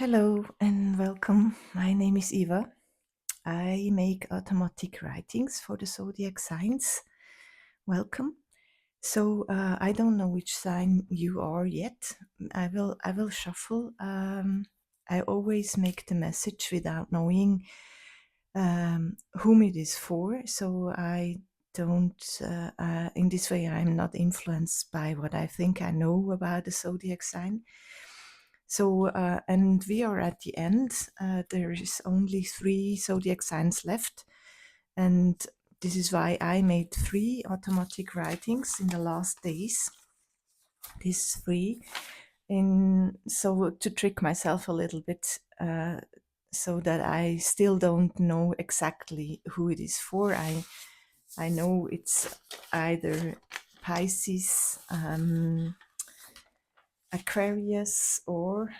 Hello and welcome. My name is Eva. I make automatic writings for the zodiac signs. Welcome. I don't know which sign you are yet. I will shuffle. I always make the message without knowing whom it is for. So I don't. In this way, I'm not influenced by what I think I know about the zodiac sign. And we are at the end. There is only 3 zodiac signs left. And this is why I made 3 automatic writings in the last days. These 3. So to trick myself a little bit, so that I still don't know exactly who it is for. I know it's either Pisces, Aquarius, or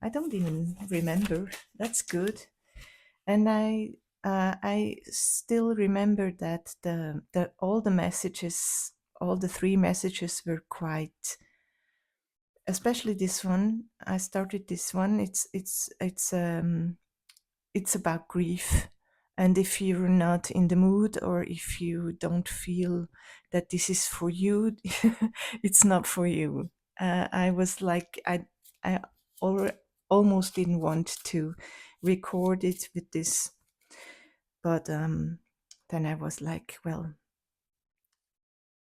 I don't even remember. That's good. And I still remember that the all the messages, all the 3 messages were quite, especially this one. I started this one. It's about grief. And if you're not in the mood, or if you don't feel that this is for you, it's not for you. I was like, I al- almost didn't want to record it with this, but then I was like, well,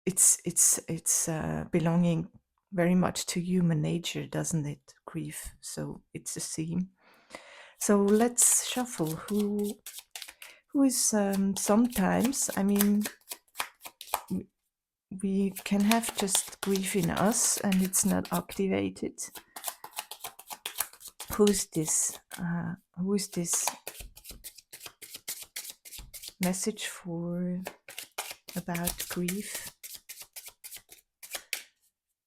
it's belonging very much to human nature, doesn't it? Grief. So it's a theme. So let's shuffle. Who is sometimes? I mean, we can have just grief in us, and it's not activated. Who's this? Who is this message for about grief?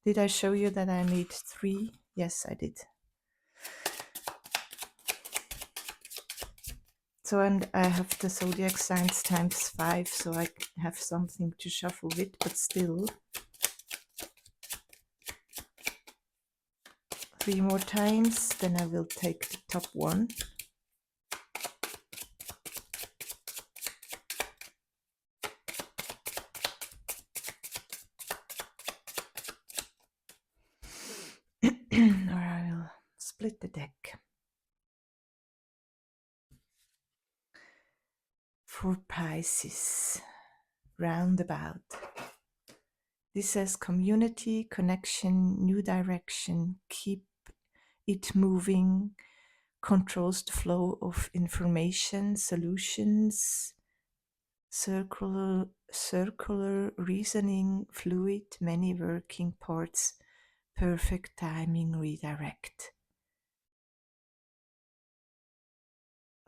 Did I show you that I made 3? Yes, I did. So, and I have the zodiac signs times 5, so I have something to shuffle with, but still. 3 more times, then I will take the top one. Or I will split the deck. For Pisces, roundabout. This says community, connection, new direction, keep it moving, controls the flow of information, solutions, circular reasoning, fluid, many working parts, perfect timing, redirect.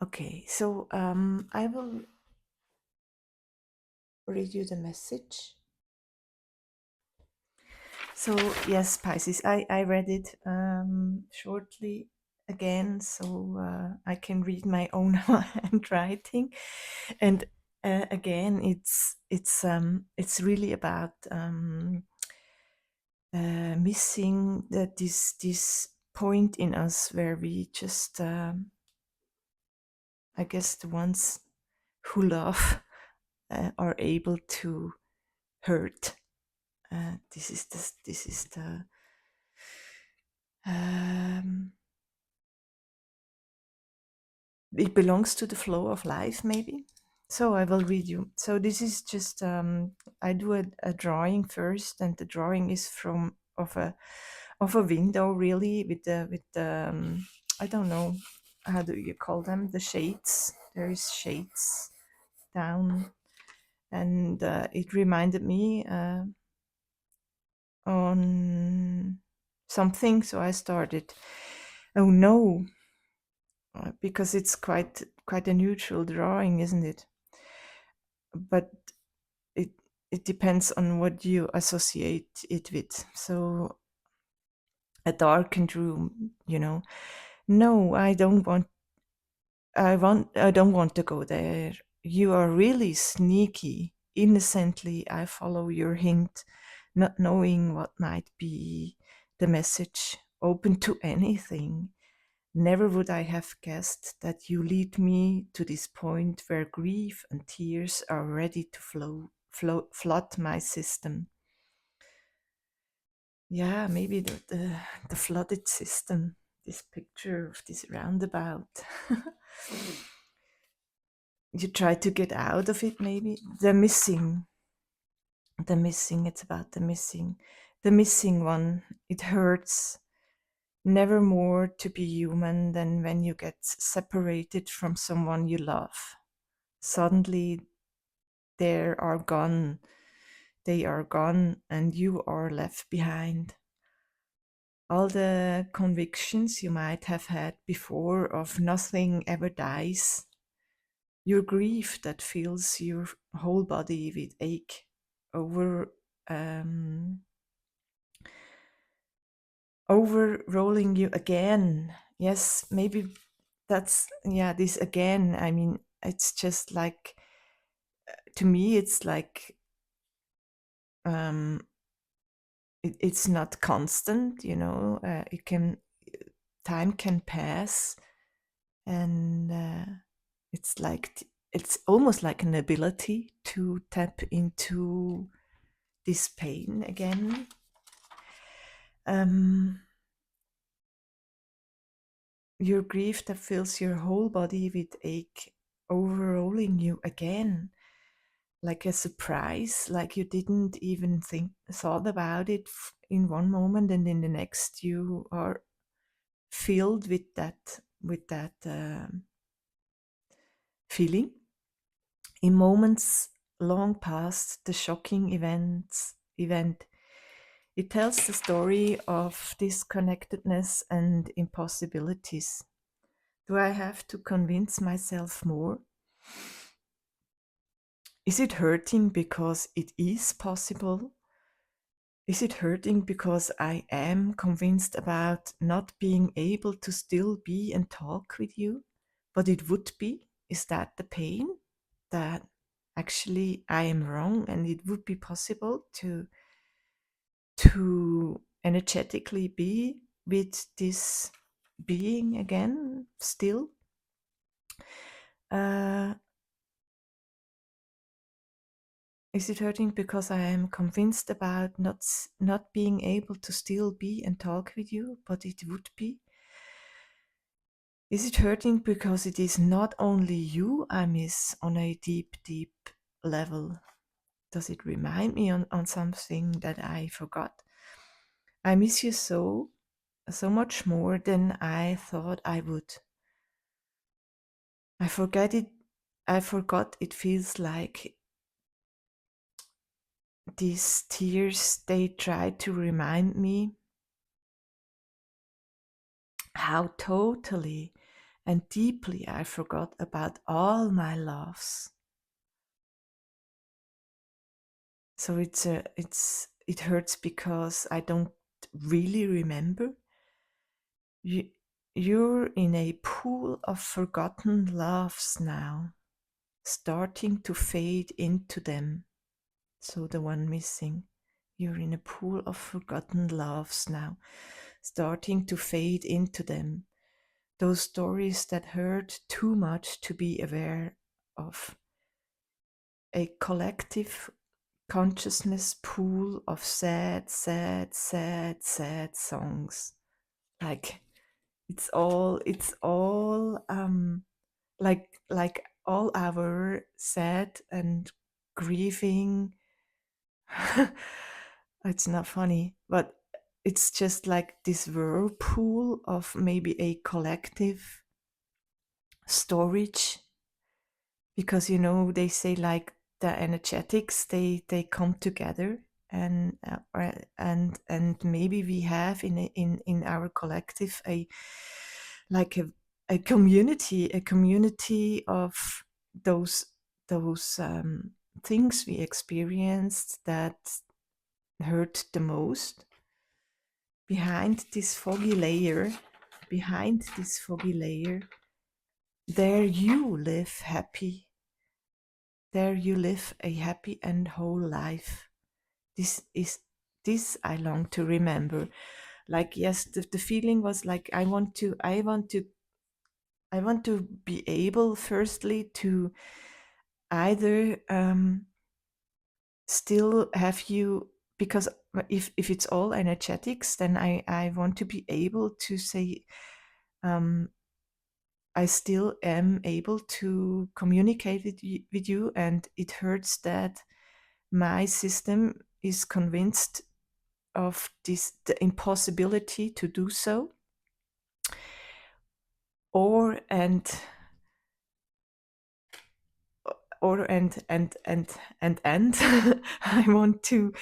Okay, so I will read you the message. So yes, Pisces, I read it shortly again, so I can read my own handwriting, and again, it's really about missing that this point in us where we just I guess the ones who love are able to hurt. This is the it belongs to the flow of life, maybe. So I will read you. So this is just I do a drawing first, and the drawing is from of a window, really, with the I don't know, how do you call them, the shades. There is shades down, and it reminded me on something, so I started. Oh no, because it's quite a neutral drawing, isn't it? But it it depends on what you associate it with. So a darkened room, No, I don't want to go there. You are really sneaky. Innocently, I follow your hint, not knowing what might be the message, open to anything. Never would I have guessed that you lead me to this point where grief and tears are ready to flood my system. Yeah, maybe the flooded system, this picture of this roundabout. You try to get out of it, maybe. It's about the missing one. It hurts never more to be human than when you get separated from someone you love. Suddenly they are gone. They are gone, and you are left behind. All the convictions you might have had before of nothing ever dies, your grief that fills your whole body with ache over um, overrolling you again. Yes, maybe that's, yeah, this again. I mean, it's just like, to me, it's like, um, it's not constant, it can, time can pass, and it's like, it's almost like an ability to tap into this pain again. Um, your grief that fills your whole body with ache, overrolling you again, like a surprise, like you didn't even thought about it in one moment, and in the next you are filled with that feeling. In moments long past the shocking event, it tells the story of disconnectedness and impossibilities. Do I have to convince myself more? Is it hurting because it is possible? Is it hurting because I am convinced about not being able to still be and talk with you? But it would be? Is that the pain? That actually I am wrong and it would be possible to energetically be with this being again still? Uh, is it hurting because I am convinced about not being able to still be and talk with you, but it would be? Is it hurting because it is not only you I miss on a deep, deep level? Does it remind me on something that I forgot? I miss you so much more than I thought I would. I forget it. I forgot it feels like these tears, they try to remind me how totally and deeply I forgot about all my loves. So it hurts because I don't really remember. You, you're in a pool of forgotten loves now, starting to fade into them. So the one missing. You're in a pool of forgotten loves now, starting to fade into them. Those stories that hurt too much to be aware of. A collective consciousness pool of sad, sad, sad, sad songs. Like it's all like all our sad and grieving. It's not funny, but it's just like this whirlpool of maybe a collective storage, because they say like the energetics, they come together, and maybe we have in our collective like a community of those those things we experienced that hurt the most. Behind this foggy layer, there you live happy. There you live a happy and whole life. This I long to remember. Like, yes, the feeling was like, I want to be able, firstly, to either still have you, because if it's all energetics, then I want to be able to say, um, I still am able to communicate with you, and it hurts that my system is convinced of this, the impossibility to do so, or and I want to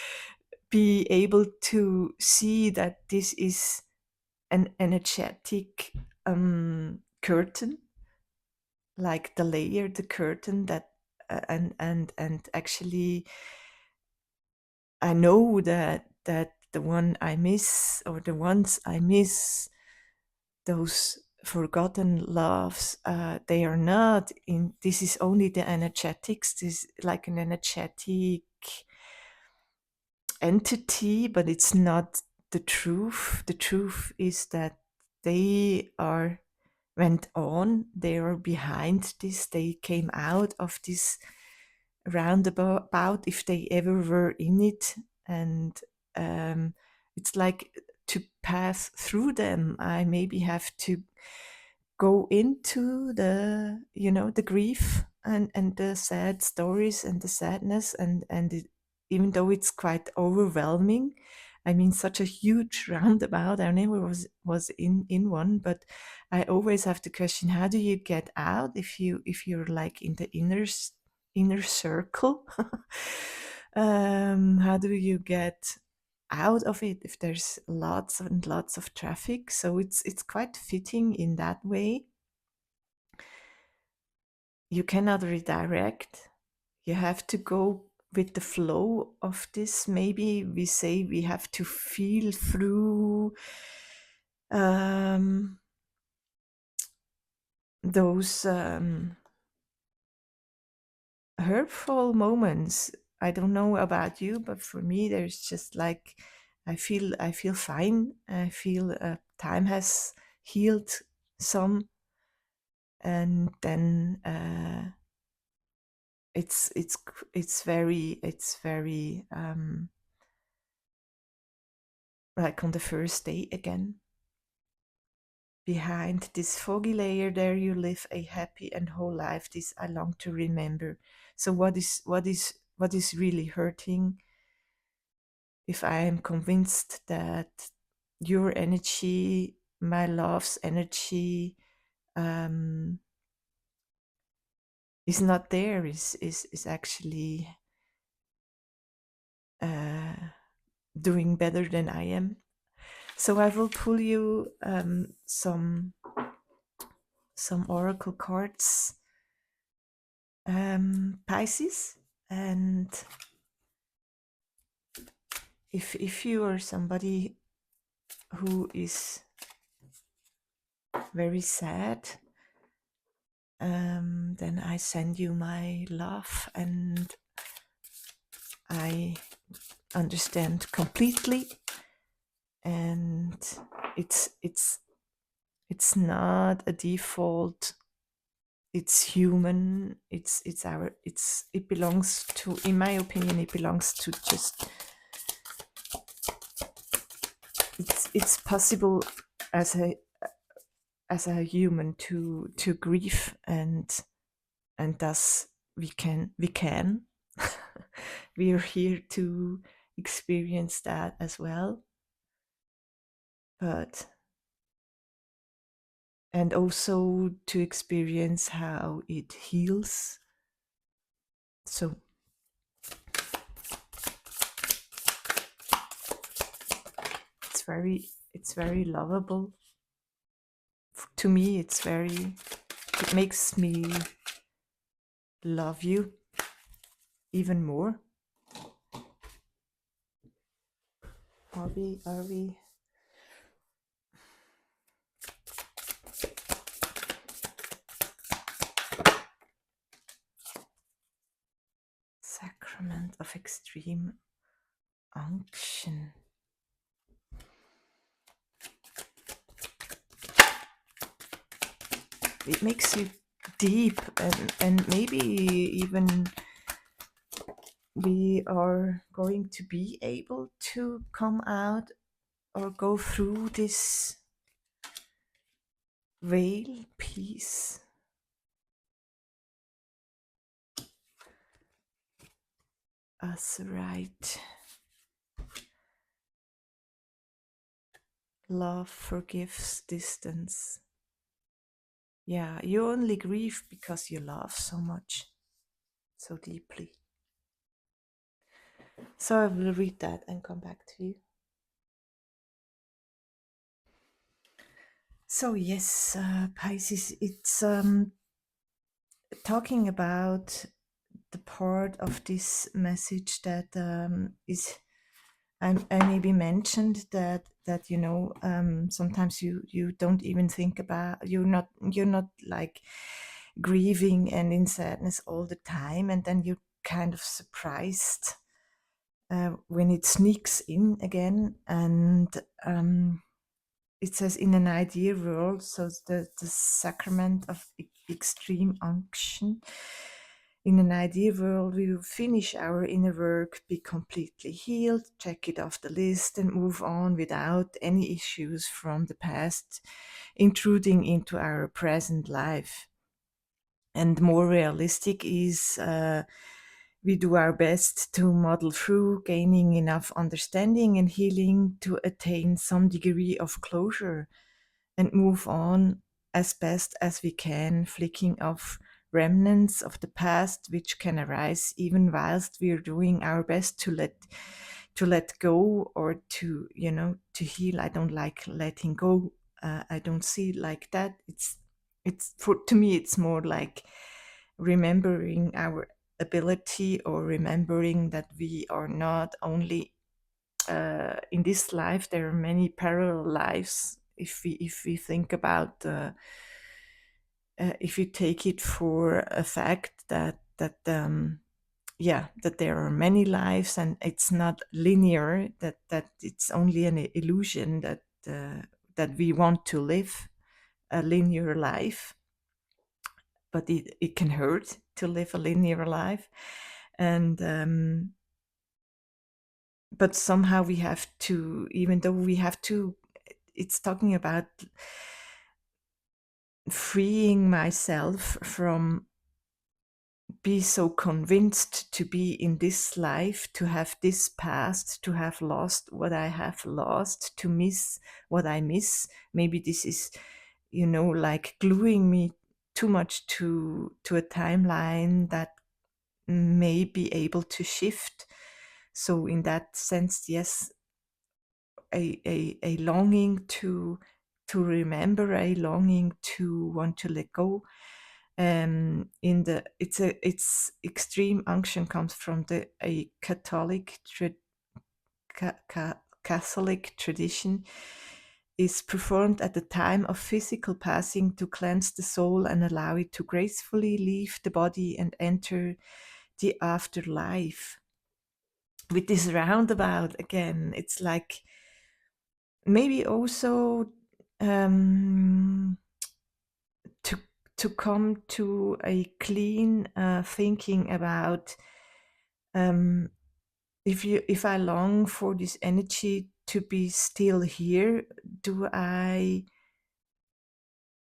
be able to see that this is an energetic curtain, like the layer, the curtain that and actually I know that the one I miss, or the ones I miss, those forgotten loves, they are not in, this is only the energetics, this is like an energetic entity, but it's not the truth. The truth is that they are went on, they are behind this, they came out of this roundabout, if they ever were in it, and it's like, to pass through them, I maybe have to go into the, the grief and the sad stories and the sadness, and even though it's quite overwhelming, I mean, such a huge roundabout, I never was in one, but I always have to question, how do you get out if you're like in the inner circle? How do you get out of it if there's lots and lots of traffic? So it's quite fitting in that way. You cannot redirect. You have to go with the flow of this. Maybe we say we have to feel through those hurtful moments. I don't know about you, but for me, there's just like, I feel fine. I feel time has healed some, and then it's very like on the first day again. Behind this foggy layer, there you live a happy and whole life. This I long to remember. So what is really hurting? If I am convinced that your energy, my love's energy, is not there, is actually doing better than I am. So I will pull you some oracle cards, Pisces, and if you are somebody who is very sad, then I send you my love, and I understand completely, and it's not a default, it's human, it belongs to, in my opinion, it belongs to just, it's possible as a human to grieve, and thus we can we are here to experience that as well, but and also to experience how it heals. So it's very lovable. To me, it makes me love you even more. Are we sacrament of extreme unction? it makes you deep, and maybe even we are going to be able to come out or go through this veil. Peace, us, right? Love forgives distance. Yeah, you only grieve because you love so much, so deeply. So I will read that and come back to you. So yes, Pisces, it's talking about the part of this message that is I maybe mentioned that sometimes you don't even think about, you're not like grieving and in sadness all the time, and then you're kind of surprised when it sneaks in again. And it says, in an ideal world, so the sacrament of extreme unction. In an ideal world, we will finish our inner work, be completely healed, check it off the list, and move on without any issues from the past intruding into our present life. And more realistic is we do our best to model through, gaining enough understanding and healing to attain some degree of closure and move on as best as we can, flicking off remnants of the past which can arise even whilst we are doing our best to let go, or to heal. I don't like letting go. I don't see it like that. It's for to me it's more like remembering our ability, or remembering that we are not only in this life. There are many parallel lives. If we think about if you take it for a fact that there are many lives, and it's not linear, that it's only an illusion that we want to live a linear life, but it can hurt to live a linear life. And but somehow we have to, even though we have to, it's talking about freeing myself from be so convinced to be in this life, to have this past, to have lost what I have lost, to miss what I miss. Maybe this is, like gluing me too much to a timeline that may be able to shift. So in that sense, yes, a longing to remember, a longing to want to let go. In the it's extreme unction comes from the a Catholic tradition, is performed at the time of physical passing to cleanse the soul and allow it to gracefully leave the body and enter the afterlife. With this roundabout again, it's like maybe also um, to to come to a clean thinking about, um, if I long for this energy to be still here, do I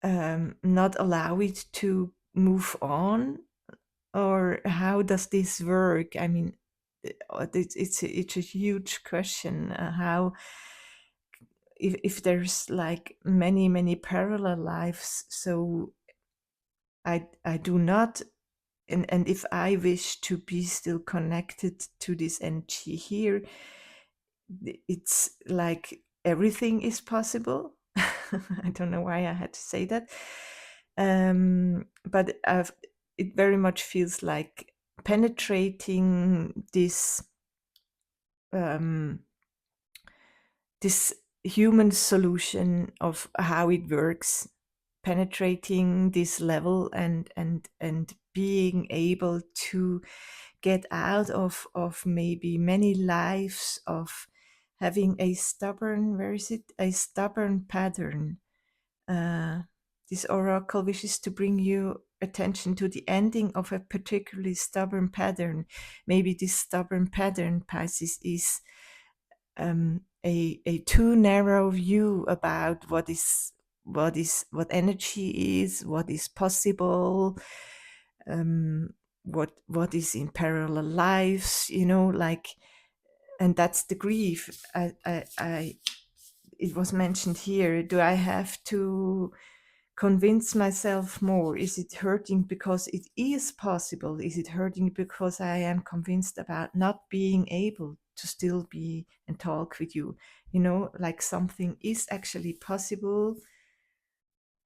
not allow it to move on, or how does this work? I mean, it's a huge question. How, if there's like many parallel lives, so I do not, and if I wish to be still connected to this energy here, it's like everything is possible. I don't know why I had to say that, but it very much feels like penetrating um, this human solution of how it works, penetrating this level, and being able to get out of maybe many lives of having a stubborn, where is it, a stubborn pattern, uh, This oracle wishes to bring you attention to the ending of a particularly stubborn pattern. Maybe this stubborn pattern, Pisces, is a too narrow view about what energy is, what is possible, um, what is in parallel lives, like, and that's the grief. It was mentioned here. Do I have to convince myself more? Is it hurting because it is possible? Is it hurting because I am convinced about not being able to still be and talk with you? Like something is actually possible.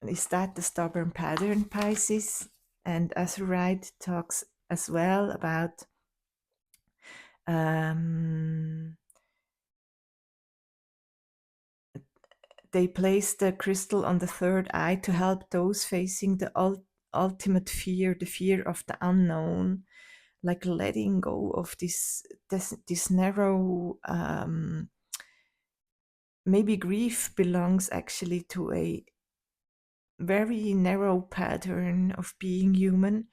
Is that the stubborn pattern, Pisces? And Azurite talks as well about um, they place the crystal on the third eye to help those facing the ultimate fear, the fear of the unknown, like letting go of this narrow. Maybe grief belongs actually to a very narrow pattern of being human.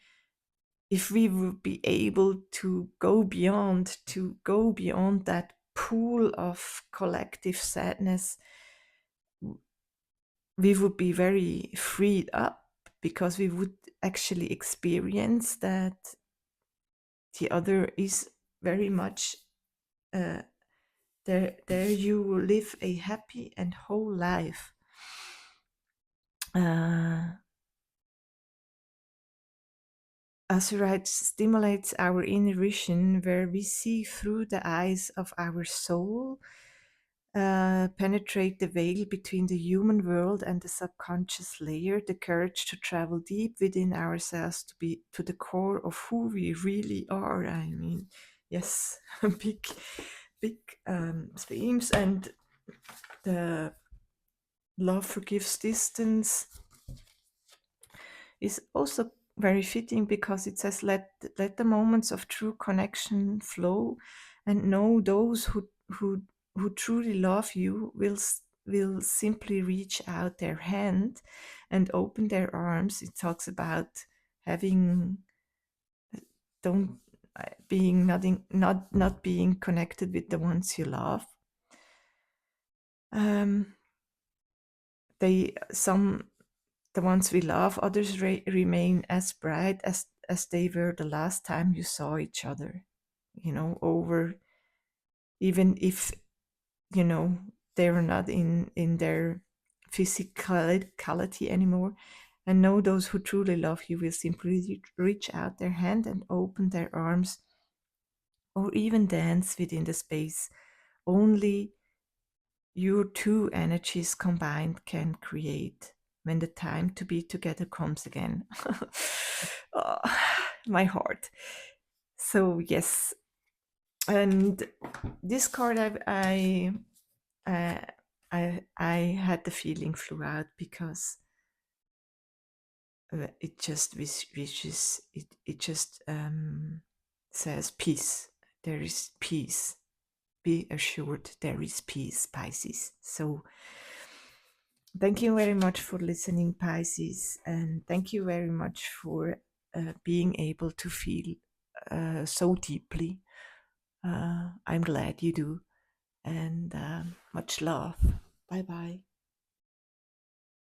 If we would be able to go beyond that pool of collective sadness, we would be very freed up, because we would actually experience that the other is very much there you live a happy and whole life. Azurite stimulates our inner vision, where we see through the eyes of our soul, penetrate the veil between the human world and the subconscious layer, the courage to travel deep within ourselves, to be to the core of who we really are. I mean, yes, big themes. And the love forgives distance is also very fitting, because it says, let the moments of true connection flow, and know those who truly love you will simply reach out their hand and open their arms. It talks about having don't being not being connected with the ones you love. They some The ones we love, others remain as bright as they were the last time you saw each other, over, even if, they're not in their physicality anymore. And know those who truly love you will simply reach out their hand and open their arms, or even dance within the space only your two energies combined can create, when the time to be together comes again. Oh, my heart. So yes, and this card, I I had the feeling flew out, because it just wishes it just says peace. There is peace. Be assured there is peace, Pisces. So thank you very much for listening, Pisces, and thank you very much for being able to feel so deeply. I'm glad you do, and much love. Bye bye.